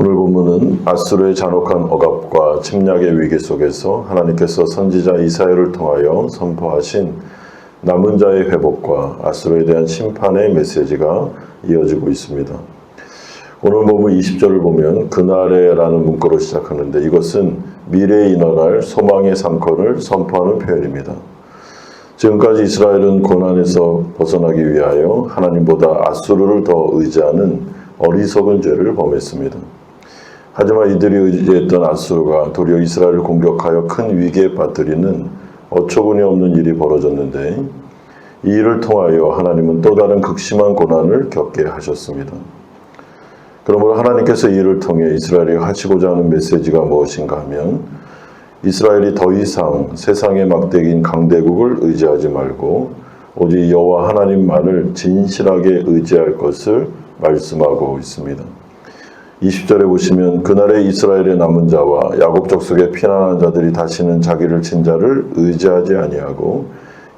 오늘 본문은 아수르의 잔혹한 억압과 침략의 위기 속에서 하나님께서 선지자 이사야를 통하여 선포하신 남은 자의 회복과 아수르에 대한 심판의 메시지가 이어지고 있습니다. 오늘 본문 20절을 보면 그날에라는 문구로 시작하는데 이것은 미래에 일어날 소망의 상권을 선포하는 표현입니다. 지금까지 이스라엘은 고난에서 벗어나기 위하여 하나님보다 아수르를 더 의지하는 어리석은 죄를 범했습니다. 하지만 이들이 의지했던 아수르가 도리어 이스라엘을 공격하여 큰 위기에 빠뜨리는 어처구니 없는 일이 벌어졌는데 이 일을 통하여 하나님은 또 다른 극심한 고난을 겪게 하셨습니다. 그러므로 하나님께서 이 일을 통해 이스라엘이 하시고자 하는 메시지가 무엇인가 하면 이스라엘이 더 이상 세상의 막대기인 강대국을 의지하지 말고 오직 여호와 하나님만을 진실하게 의지할 것을 말씀하고 있습니다. 20절에 보시면 그날에 이스라엘의 남은 자와 야곱 족속의 피난한 자들이 다시는 자기를 친 자를 의지하지 아니하고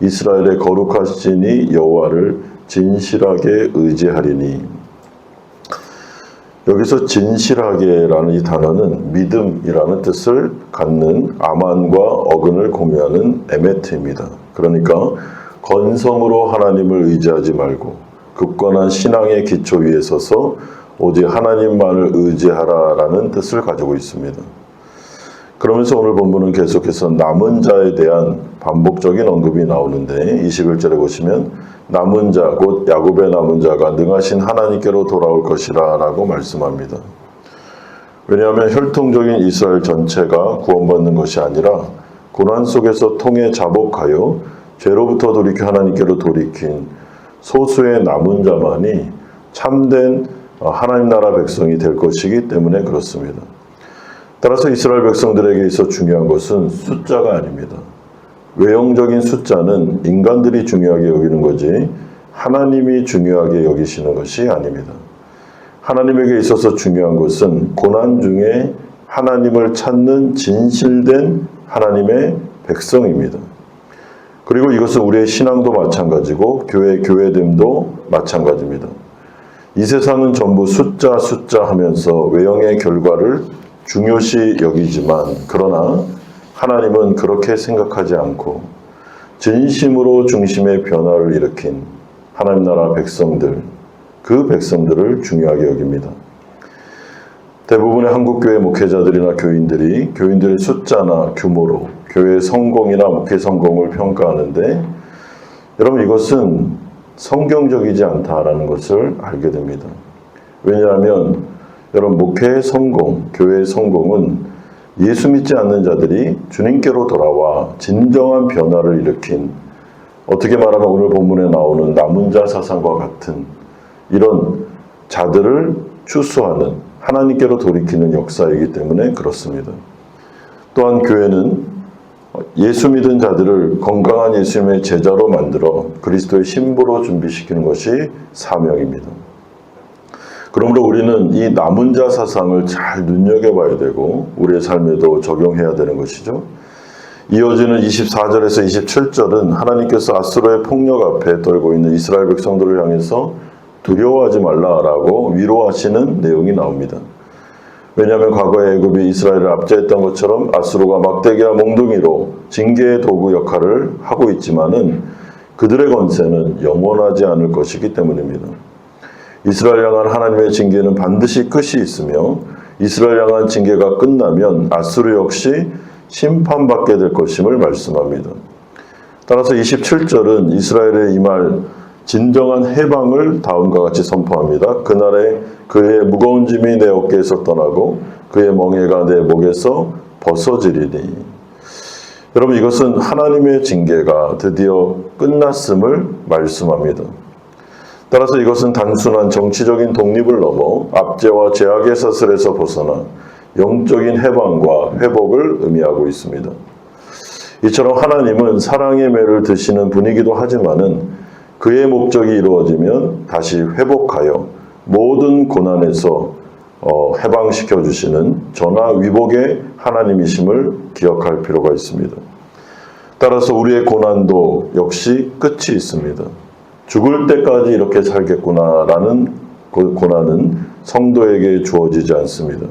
이스라엘의 거룩하시니 여호와를 진실하게 의지하리니. 여기서 진실하게라는 이 단어는 믿음이라는 뜻을 갖는 아만과 어근을 공유하는 에메트입니다. 그러니까 건성으로 하나님을 의지하지 말고 굳건한 신앙의 기초 위에 서서 오직 하나님만을 의지하라라는 뜻을 가지고 있습니다. 그러면서 오늘 본문은 계속해서 남은 자에 대한 반복적인 언급이 나오는데 21절에 보시면 남은 자, 곧 야곱의 남은 자가 능하신 하나님께로 돌아올 것이라 라고 말씀합니다. 왜냐하면 혈통적인 이스라엘 전체가 구원받는 것이 아니라 고난 속에서 통해 자복하여 죄로부터 돌이켜 하나님께로 돌이킨 소수의 남은 자만이 참된 하나님 나라 백성이 될 것이기 때문에 그렇습니다. 따라서 이스라엘 백성들에게 있어 중요한 것은 숫자가 아닙니다. 외형적인 숫자는 인간들이 중요하게 여기는 거지 하나님이 중요하게 여기시는 것이 아닙니다. 하나님에게 있어서 중요한 것은 고난 중에 하나님을 찾는 진실된 하나님의 백성입니다. 그리고 이것은 우리의 신앙도 마찬가지고 교회됨도 마찬가지입니다. 이 세상은 전부 숫자 하면서 외형의 결과를 중요시 여기지만 그러나 하나님은 그렇게 생각하지 않고 진심으로 중심의 변화를 일으킨 하나님 나라 백성들, 그 백성들을 중요하게 여깁니다. 대부분의 한국교회 목회자들이나 교인들의 숫자나 규모로 교회의 성공이나 목회 성공을 평가하는데 여러분 이것은 성경적이지 않다라는 것을 알게 됩니다. 왜냐하면 여러분 목회의 성공, 교회의 성공은 예수 믿지 않는 자들이 주님께로 돌아와 진정한 변화를 일으킨 어떻게 말하면 오늘 본문에 나오는 남은 자 사상과 같은 이런 자들을 추수하는 하나님께로 돌이키는 역사이기 때문에 그렇습니다. 또한 교회는 예수 믿은 자들을 건강한 예수님의 제자로 만들어 그리스도의 신부로 준비시키는 것이 사명입니다. 그러므로 우리는 이 남은 자 사상을 잘 눈여겨봐야 되고 우리의 삶에도 적용해야 되는 것이죠. 이어지는 24절에서 27절은 하나님께서 아수르의 폭력 앞에 떨고 있는 이스라엘 백성들을 향해서 두려워하지 말라라고 위로하시는 내용이 나옵니다. 왜냐하면 과거의 애굽이 이스라엘을 압제했던 것처럼 아수르가 막대기와 몽둥이로 징계의 도구 역할을 하고 있지만은 그들의 권세는 영원하지 않을 것이기 때문입니다. 이스라엘 향한 하나님의 징계는 반드시 끝이 있으며 이스라엘 향한 징계가 끝나면 아수르 역시 심판받게 될 것임을 말씀합니다. 따라서 27절은 이스라엘의 임할 진정한 해방을 다음과 같이 선포합니다. 그날에 그의 무거운 짐이 내 어깨에서 떠나고 그의 멍에가 내 목에서 벗어지리니. 여러분 이것은 하나님의 징계가 드디어 끝났음을 말씀합니다. 따라서 이것은 단순한 정치적인 독립을 넘어 압제와 제약의 사슬에서 벗어나 영적인 해방과 회복을 의미하고 있습니다. 이처럼 하나님은 사랑의 매를 드시는 분이기도 하지만은 그의 목적이 이루어지면 다시 회복하여 모든 고난에서 해방시켜 주시는 전화위복의 하나님이심을 기억할 필요가 있습니다. 따라서 우리의 고난도 역시 끝이 있습니다. 죽을 때까지 이렇게 살겠구나라는 고난은 성도에게 주어지지 않습니다.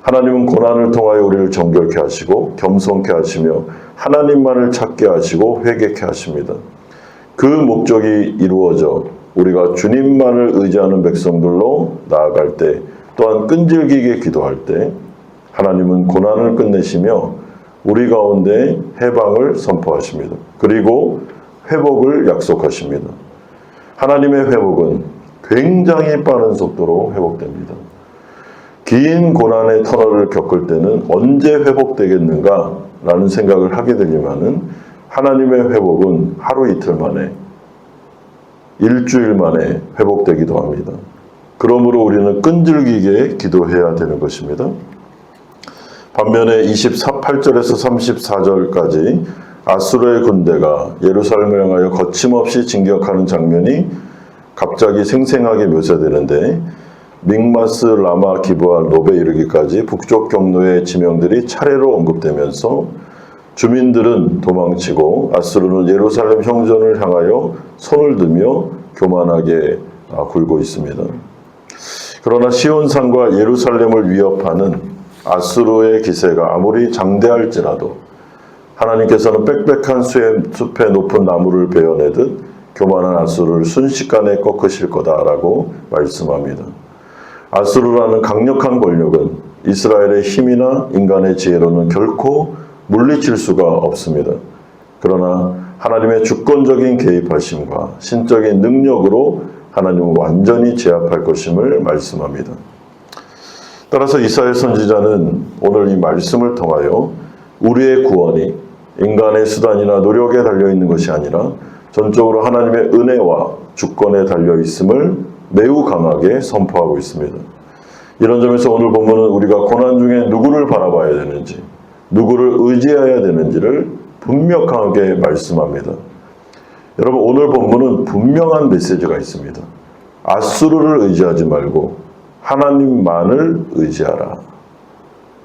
하나님은 고난을 통하여 우리를 정결케 하시고 겸손케 하시며 하나님만을 찾게 하시고 회개케 하십니다. 그 목적이 이루어져 우리가 주님만을 의지하는 백성들로 나아갈 때, 또한 끈질기게 기도할 때 하나님은 고난을 끝내시며 우리 가운데 해방을 선포하십니다. 그리고 회복을 약속하십니다. 하나님의 회복은 굉장히 빠른 속도로 회복됩니다. 긴 고난의 터널을 겪을 때는 언제 회복되겠는가 라는 생각을 하게 되지만은 하나님의 회복은 하루 이틀 만에, 일주일 만에 회복되기도 합니다. 그러므로 우리는 끈질기게 기도해야 되는 것입니다. 반면에 28절에서 34절까지 아수르의 군대가 예루살렘을 향하여 거침없이 진격하는 장면이 갑자기 생생하게 묘사되는데, 믹마스, 라마, 기브아, 노베 이르기까지 북쪽 경로의 지명들이 차례로 언급되면서 주민들은 도망치고 아수르는 예루살렘 형전을 향하여 손을 들며 교만하게 굴고 있습니다. 그러나 시온산과 예루살렘을 위협하는 아수르의 기세가 아무리 장대할지라도 하나님께서는 빽빽한 숲의 높은 나무를 베어내듯 교만한 아수르를 순식간에 꺾으실 거다라고 말씀합니다. 아수르라는 강력한 권력은 이스라엘의 힘이나 인간의 지혜로는 결코 물리칠 수가 없습니다. 그러나 하나님의 주권적인 개입하심과 신적인 능력으로 하나님은 완전히 제압할 것임을 말씀합니다. 따라서 이사야 선지자는 오늘 이 말씀을 통하여 우리의 구원이 인간의 수단이나 노력에 달려있는 것이 아니라 전적으로 하나님의 은혜와 주권에 달려있음을 매우 강하게 선포하고 있습니다. 이런 점에서 오늘 본문은 우리가 고난 중에 누구를 바라봐야 되는지, 누구를 의지해야 되는지를 분명하게 말씀합니다. 여러분, 오늘 본문은 분명한 메시지가 있습니다. 아수르를 의지하지 말고 하나님만을 의지하라.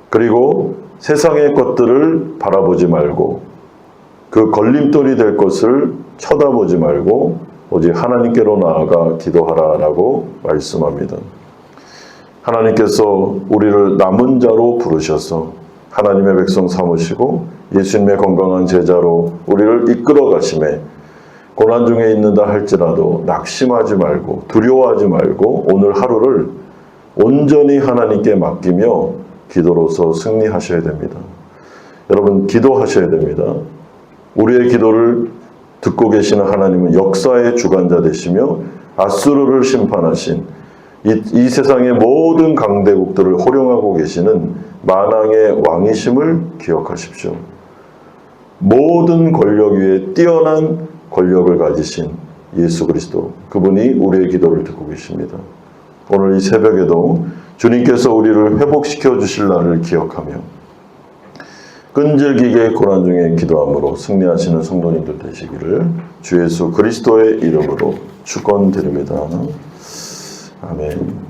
그리고 세상의 것들을 바라보지 말고 그 걸림돌이 될 것을 쳐다보지 말고 오직 하나님께로 나아가 기도하라라고 말씀합니다. 하나님께서 우리를 남은 자로 부르셔서 하나님의 백성 삼으시고 예수님의 건강한 제자로 우리를 이끌어 가심에 고난 중에 있는다 할지라도 낙심하지 말고 두려워하지 말고 오늘 하루를 온전히 하나님께 맡기며 기도로서 승리하셔야 됩니다. 여러분, 기도하셔야 됩니다. 우리의 기도를 듣고 계시는 하나님은 역사의 주관자 되시며 아수르를 심판하신 이 세상의 모든 강대국들을 호령하고 계시는 만왕의 왕이심을 기억하십시오. 모든 권력 위에 뛰어난 권력을 가지신 예수 그리스도, 그분이 우리의 기도를 듣고 계십니다. 오늘 이 새벽에도 주님께서 우리를 회복시켜 주실 날을 기억하며 끈질기게 고난 중에 기도함으로 승리하시는 성도님들 되시기를 주 예수 그리스도의 이름으로 축원드립니다. 아멘.